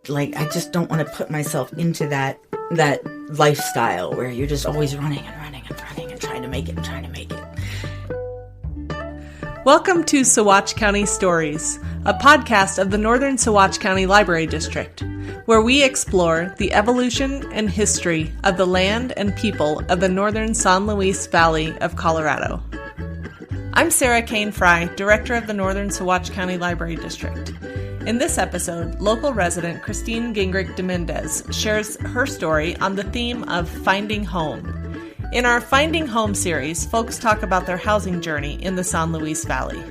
Like, I just don't want to put myself into that lifestyle where you're just always running and running and running and trying to make it and trying to make it. Welcome to Saguache County Stories, a podcast of the Northern Saguache County Library District, where we explore the evolution and history of the land and people of the northern San Luis Valley of Colorado. I'm Sarah Kane Fry, Director of the Northern Saguache County Library District. In this episode, local resident Christine Gingrich de Mendez shares her story on the theme of finding home. In our Finding Home series, folks talk about their housing journey in the San Luis Valley.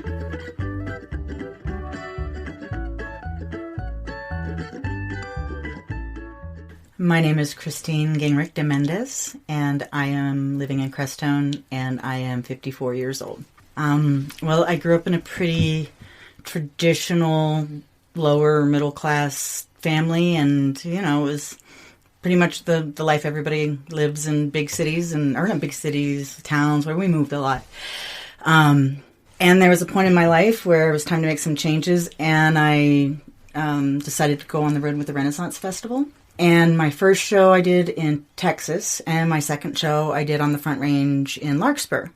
My name is Christine Gingrich de Mendez, and I am living in Crestone, and I am 54 years old. Well, I grew up in a pretty traditional, lower middle class family, and, you know, it was pretty much the life everybody lives in big cities, or not big cities, towns, where we moved a lot. And there was a point in my life where it was time to make some changes, and I decided to go on the road with the Renaissance Festival. And my first show I did in Texas, and my second show I did on the Front Range in Larkspur.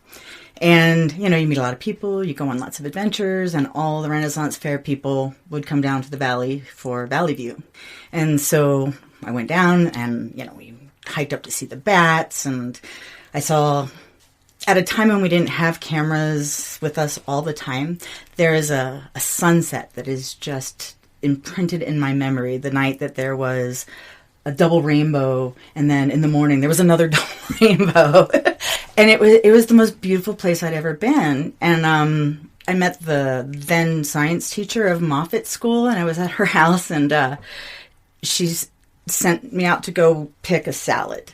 And, you know, you meet a lot of people, you go on lots of adventures, and all the Renaissance Fair people would come down to the valley for Valley View. And so I went down and, you know, we hiked up to see the bats, and I saw, at a time when we didn't have cameras with us all the time, there is a sunset that is just imprinted in my memory, the night that there was a double rainbow, and then in the morning there was another double rainbow. And it was the most beautiful place I'd ever been. And I met the then science teacher of Moffett School, and I was at her house, and she's sent me out to go pick a salad.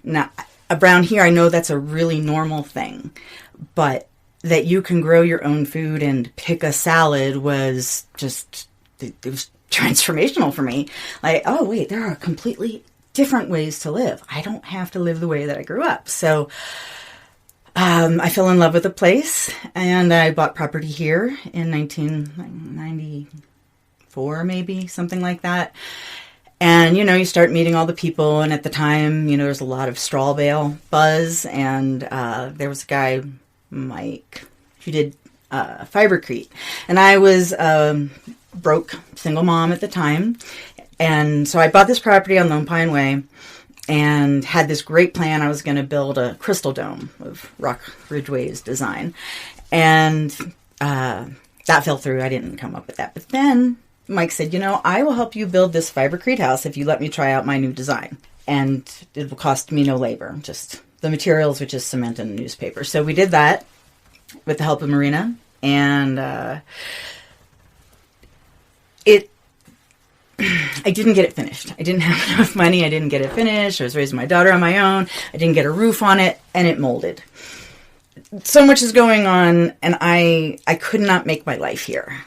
Now, around here, I know that's a really normal thing, but that you can grow your own food and pick a salad was just, it was transformational for me. Like, oh, wait, there are completely different ways to live. I don't have to live the way that I grew up. So I fell in love with the place, and I bought property here in 1994, maybe, something like that. And, you know, you start meeting all the people, and at the time, you know, there's a lot of straw bale buzz, and there was a guy, Mike, who did Fibercrete. And I was broke, single mom at the time, and so I bought this property on Lone Pine Way, and had this great plan. I was going to build a crystal dome of Rock Ridgeway's design. And that fell through. I didn't come up with that. But then Mike said, you know, I will help you build this Fibercrete house if you let me try out my new design. And it will cost me no labor, just the materials, which is cement and newspaper. So we did that with the help of Marina. And I didn't get it finished. I didn't have enough money. I didn't get it finished. I was raising my daughter on my own. I didn't get a roof on it, and it molded. So much is going on, and I could not make my life here.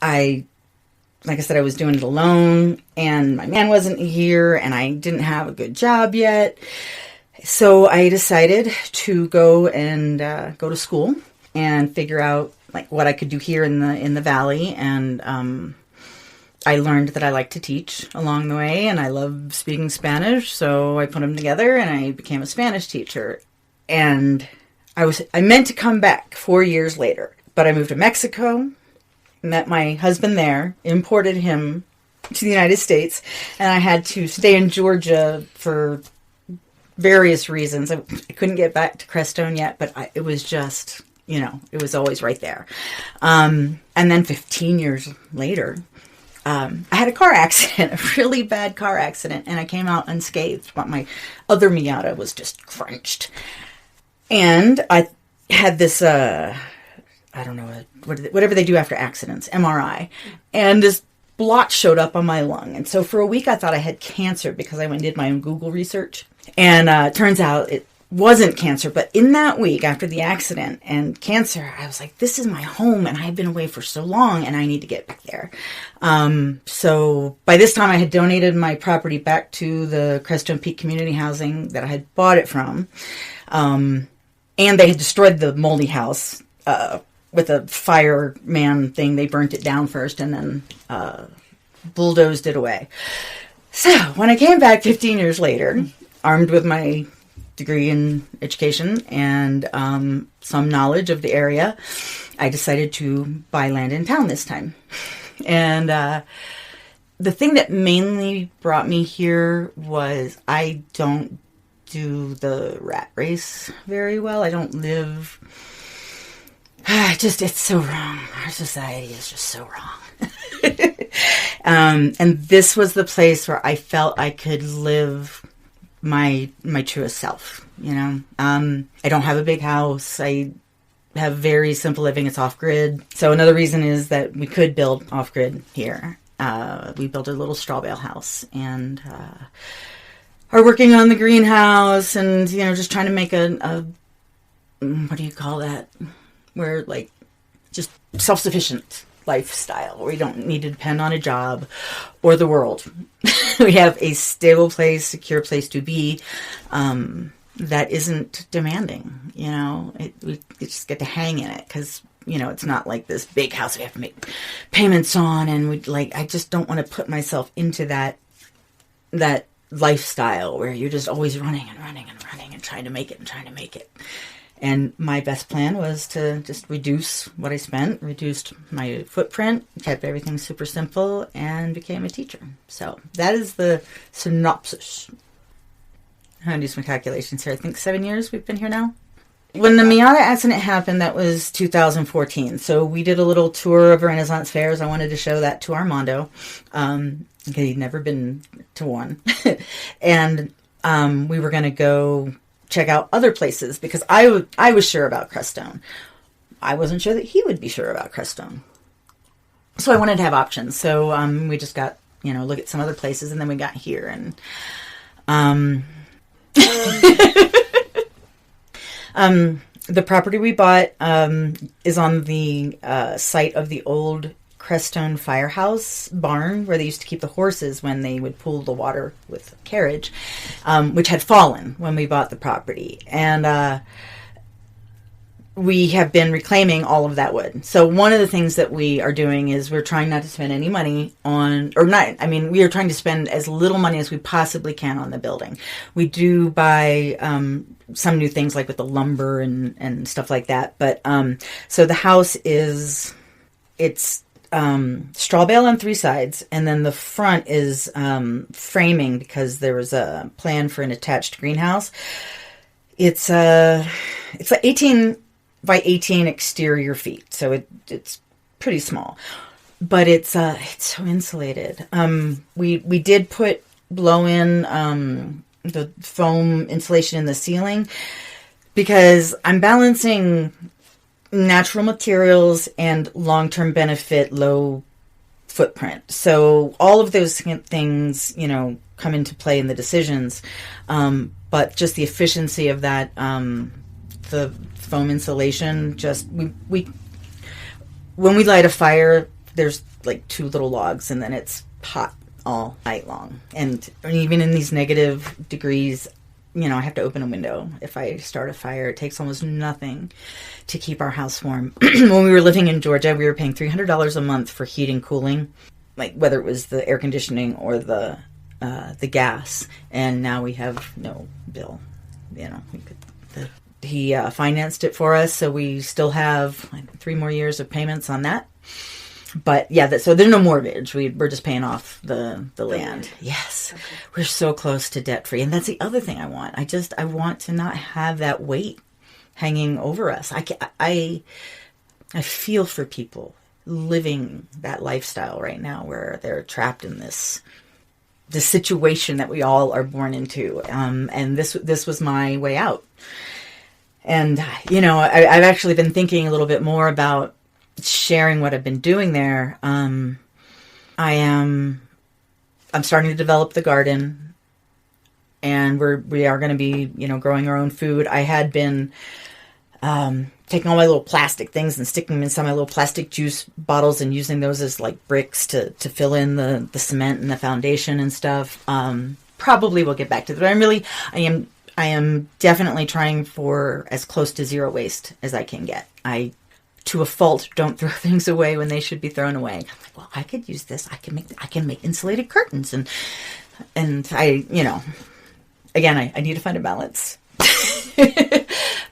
Like I said, I was doing it alone, and my man wasn't here, and I didn't have a good job yet. So I decided to go to school and figure out like what I could do here in the valley, and I learned that I like to teach along the way, and I love speaking Spanish, so I put them together, and I became a Spanish teacher. And I meant to come back 4 years later, but I moved to Mexico, met my husband there, imported him to the United States, and I had to stay in Georgia for various reasons. I couldn't get back to Crestone yet, but it was just, you know, it was always right there. And then 15 years later, I had a car accident, a really bad car accident, and I came out unscathed, but my other Miata was just crunched. And I had this, I don't know, whatever they do after accidents, MRI, and this blotch showed up on my lung. And so for a week I thought I had cancer because I went and did my own Google research. And it turns out it wasn't cancer, but in that week after the accident and cancer, I was like, this is my home, and I've been away for so long, and I need to get back there. So by this time I had donated my property back to the Crestone Peak Community Housing that I had bought it from. And they had destroyed the moldy house with a fireman thing. They burnt it down first, and then bulldozed it away. So when I came back 15 years later, armed with my degree in education and some knowledge of the area, I decided to buy land in town this time. And the thing that mainly brought me here was I don't do the rat race very well. I don't live... it's so wrong. Our society is just so wrong. And this was the place where I felt I could live my truest self, you know. I don't have a big house. I have very simple living. It's off-grid. So another reason is that we could build off-grid here. We built a little straw bale house and are working on the greenhouse and, you know, just trying to make a what do you call that? Where, like, just self-sufficient lifestyle where we don't need to depend on a job or the world. We have a stable place, secure place to be that isn't demanding, you know. We just get to hang in it because, you know, it's not like this big house we have to make payments on, and I just don't want to put myself into that lifestyle where you're just always running and trying to make it. And my best plan was to just reduce what I spent, reduced my footprint, kept everything super simple, and became a teacher. So that is the synopsis. I'm going to do some calculations here. I think 7 years we've been here now. When the Miata accident happened, that was 2014. So we did a little tour of Renaissance fairs. I wanted to show that to Armando, because he'd never been to one. And we were going to go check out other places because I was sure about Crestone. I wasn't sure that he would be sure about Crestone. So I wanted to have options. So we just got, you know, look at some other places, and then we got here. And the property we bought is on the site of the old Crestone Firehouse barn where they used to keep the horses when they would pull the water with a carriage, which had fallen when we bought the property. And we have been reclaiming all of that wood. So one of the things that we are doing is we're trying not to spend any money on, we are trying to spend as little money as we possibly can on the building. We do buy some new things like with the lumber and stuff like that. But so the house it's straw bale on 3 sides, and then the front is framing because there was a plan for an attached greenhouse. It's like 18 by 18 exterior feet, so it's pretty small, but it's so insulated. We did put blow-in the foam insulation in the ceiling because I'm balancing natural materials and long-term benefit, low footprint. So all of those things, you know, come into play in the decisions. But just the efficiency of that, the foam insulation, just we when we light a fire, there's like 2 little logs, and then it's hot all night long. And even in these negative degrees, you know, I have to open a window if I start a fire. It takes almost nothing to keep our house warm. When we were living in Georgia, we were paying $300 a month for heating, cooling, like whether it was the air conditioning or the gas. And now we have no bill. You know, he financed it for us, so we still have like 3 more years of payments on that. But yeah, so there's no mortgage. We're just paying off the land. Yes. Okay. We're so close to debt free. And that's the other thing I want. I want to not have that weight hanging over us. I feel for people living that lifestyle right now where they're trapped in this situation that we all are born into. And this was my way out. And, you know, I've actually been thinking a little bit more about sharing what I've been doing there. I'm starting to develop the garden, and we are going to be, you know, growing our own food. I had been taking all my little plastic things and sticking them in some of my little plastic juice bottles and using those as like bricks to fill in the cement and the foundation and stuff. Probably we'll get back to that. I am definitely trying for as close to zero waste as I can get. I to a fault, don't throw things away when they should be thrown away. I'm like, well, I could use this. I can make insulated curtains. And I, again, I need to find a balance.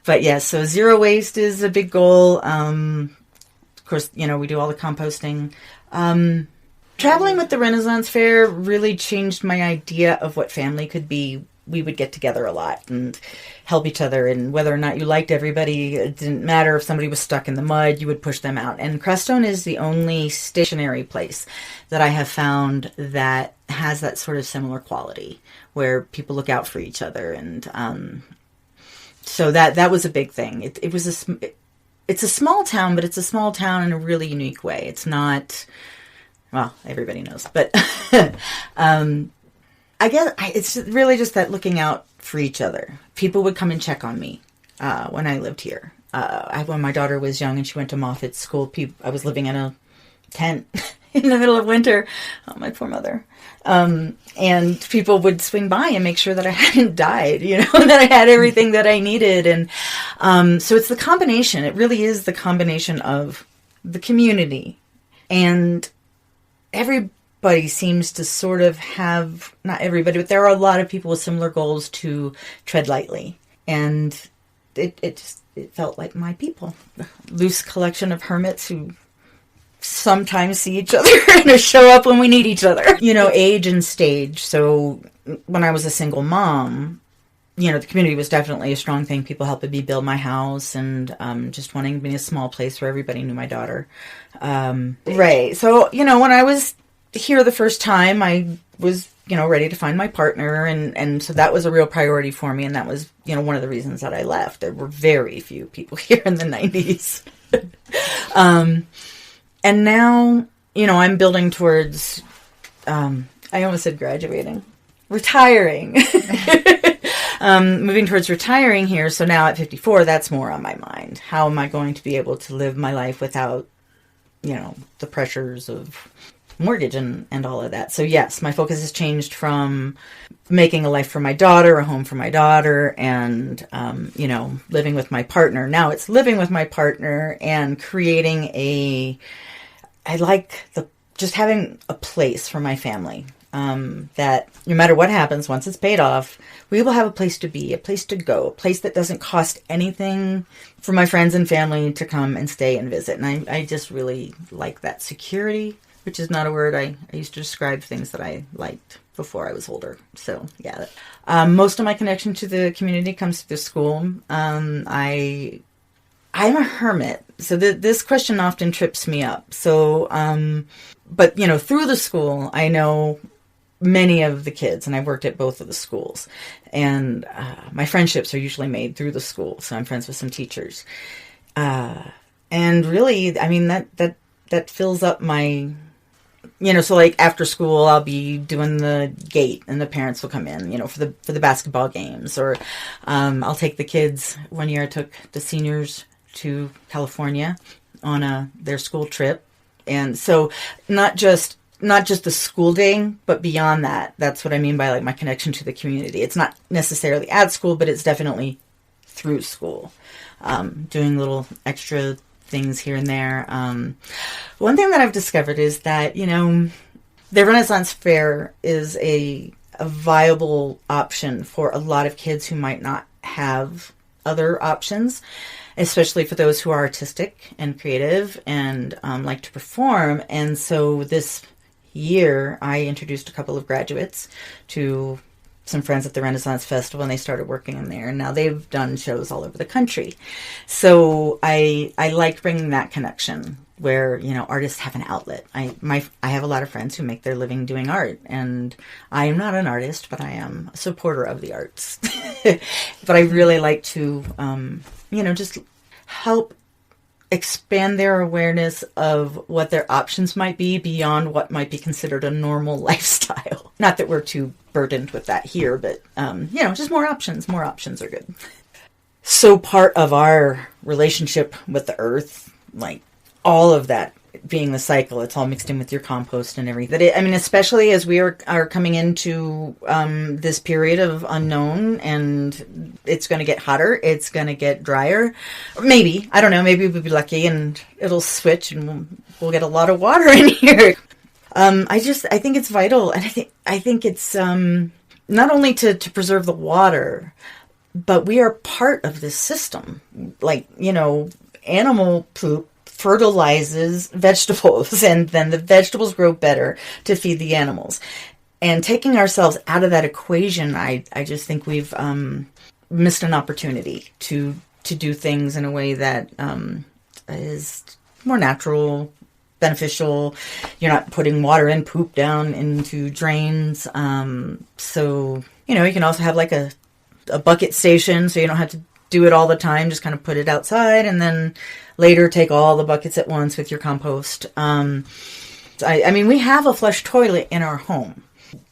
But yeah, so zero waste is a big goal. Of course, we do all the composting. Traveling with the Renaissance Fair really changed my idea of what family could be. We would get together a lot and help each other, and whether or not you liked everybody, it didn't matter. If somebody was stuck in the mud, you would push them out. And Crestone is the only stationary place that I have found that has that sort of similar quality, where people look out for each other. And so that was a big thing. It's a small town, but it's a small town in a really unique way. It's not, well, everybody knows, but I guess it's really just that looking out for each other. People would come and check on me when I lived here. When my daughter was young and she went to Moffitt School, I was living in a tent in the middle of winter. Oh, my poor mother. And people would swing by and make sure that I hadn't died, that I had everything that I needed. And so it's the combination. It really is the combination of the community, and everybody seems to sort of have, not everybody, but there are a lot of people with similar goals to tread lightly. And it felt like my people. A loose collection of hermits who sometimes see each other and show up when we need each other. Age and stage. So when I was a single mom, the community was definitely a strong thing. People helped me build my house, and just wanting to be a small place where everybody knew my daughter. Right. So, when I was here the first time, I was, ready to find my partner. And so that was a real priority for me. And that was, one of the reasons that I left. There were very few people here in the 90s. And now, I'm building towards, I almost said graduating, retiring, moving towards retiring here. So now at 54, that's more on my mind. How am I going to be able to live my life without, the pressures of mortgage and all of that. So yes, my focus has changed from making a life for my daughter, a home for my daughter, and, living with my partner. Now it's living with my partner and creating I like just having a place for my family, that no matter what happens, once it's paid off, we will have a place to be, a place to go, a place that doesn't cost anything for my friends and family to come and stay and visit. And I just really like that security, which is not a word I used to describe things that I liked before I was older. So yeah, most of my connection to the community comes through the school. I'm a hermit, so this question often trips me up. So, but through the school, I know many of the kids, and I've worked at both of the schools, and my friendships are usually made through the school. So I'm friends with some teachers, and really, I mean that fills up my. So like after school, I'll be doing the gate, and the parents will come in, for the basketball games, or I'll take the kids. One year I took the seniors to California on their school trip, and so not just the school day, but beyond that. That's what I mean by like my connection to the community. It's not necessarily at school, but it's definitely through school, doing little extra things here and there. One thing that I've discovered is that, the Renaissance Fair is a viable option for a lot of kids who might not have other options, especially for those who are artistic and creative and like to perform. And so this year, I introduced a couple of graduates to some friends at the Renaissance Festival, and they started working in there, and now they've done shows all over the country. So I like bringing that connection where, artists have an outlet. I have a lot of friends who make their living doing art, and I am not an artist, but I am a supporter of the arts. But I really like to, just help expand their awareness of what their options might be beyond what might be considered a normal lifestyle. Not that we're too burdened with that here, but, just more options. More options are good. So part of our relationship with the earth, like all of that being the cycle. It's all mixed in with your compost and everything. I mean, especially as we are coming into this period of unknown, and it's going to get hotter. It's going to get drier. Maybe, I don't know, maybe we'll be lucky and it'll switch and we'll get a lot of water in here. I think it's vital. And I think it's not only to preserve the water, but we are part of this system. Like, animal poop fertilizes vegetables, and then the vegetables grow better to feed the animals. And taking ourselves out of that equation, I just think we've missed an opportunity to do things in a way that is more natural, beneficial. You're not putting water and poop down into drains. So, you can also have like a bucket station, so you don't have to do it all the time. Just kind of put it outside, and then later take all the buckets at once with your compost. I mean, we have a flush toilet in our home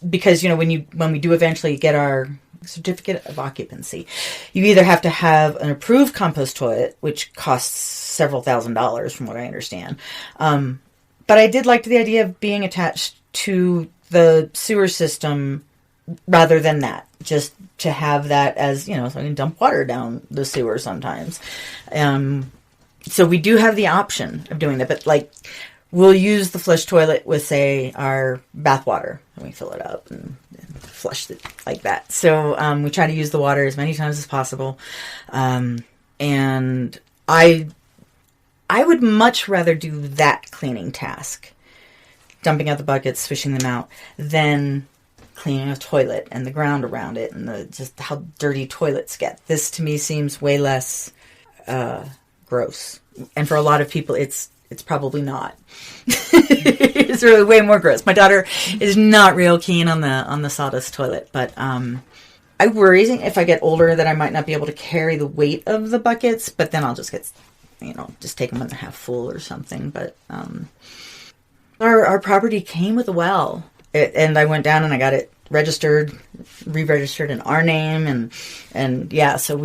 because, when we do eventually get our certificate of occupancy, you either have to have an approved compost toilet, which costs several $1,000s from what I understand. But I did like the idea of being attached to the sewer system rather than that, just to have that as, so I can dump water down the sewer sometimes. So we do have the option of doing that, but we'll use the flush toilet with, say, our bath water, and we fill it up and flush it like that. So we try to use the water as many times as possible. And I would much rather do that cleaning task, dumping out the buckets, swishing them out, than cleaning a toilet and the ground around it and just how dirty toilets get. This to me seems way less gross, and for a lot of people it's probably not. It's really way more gross. My daughter is not real keen on the sawdust toilet, but I worry if I get older that I might not be able to carry the weight of the buckets, but then I'll just get just take them when they're half full or something. But our property came with a well. And I went down and I got it re-registered in our name, and yeah, so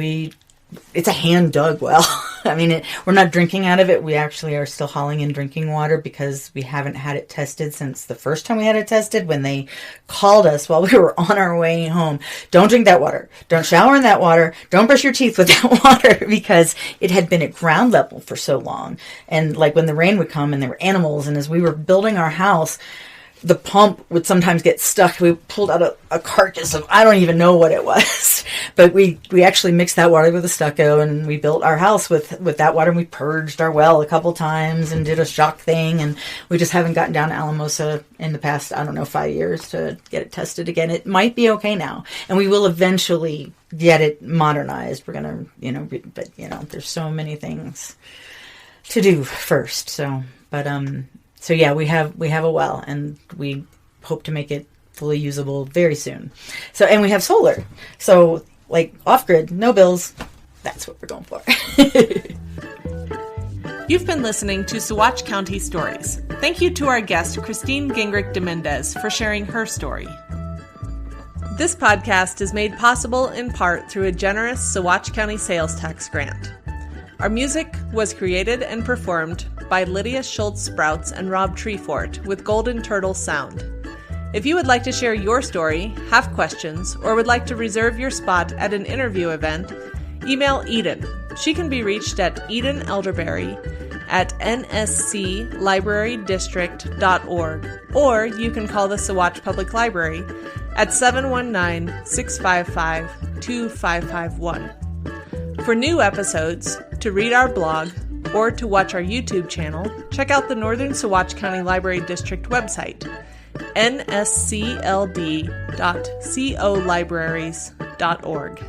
it's a hand dug well. I mean, we're not drinking out of it. We actually are still hauling in drinking water because we haven't had it tested since the first time we had it tested, when they called us while we were on our way home. Don't drink that water. Don't shower in that water. Don't brush your teeth with that water, because it had been at ground level for so long. And when the rain would come and there were animals, and as we were building our house, the pump would sometimes get stuck. We pulled out a carcass of, I don't even know what it was, but we actually mixed that water with the stucco, and we built our house with that water, and we purged our well a couple times and did a shock thing, and we just haven't gotten down to Alamosa in the past, 5 years to get it tested again. It might be okay now, and we will eventually get it modernized. We're going to, but there's so many things to do first. So yeah, we have a well, and we hope to make it fully usable very soon. So, and we have solar. So, off-grid, no bills. That's what we're going for. You've been listening to Saguache County Stories. Thank you to our guest, Christine Gingrich de Mendez, for sharing her story. This podcast is made possible in part through a generous Saguache County sales tax grant. Our music was created and performed by Lydia Schultz-Sprouts and Rob Treefort with Golden Turtle Sound. If you would like to share your story, have questions, or would like to reserve your spot at an interview event, email Eden. She can be reached at Eden Elderberry at nsclibrarydistrict.org, or you can call the Saguache Public Library at 719-655-2551. For new episodes, to read our blog, or to watch our YouTube channel, check out the Northern Saguache County Library District website, nscld.colibraries.org.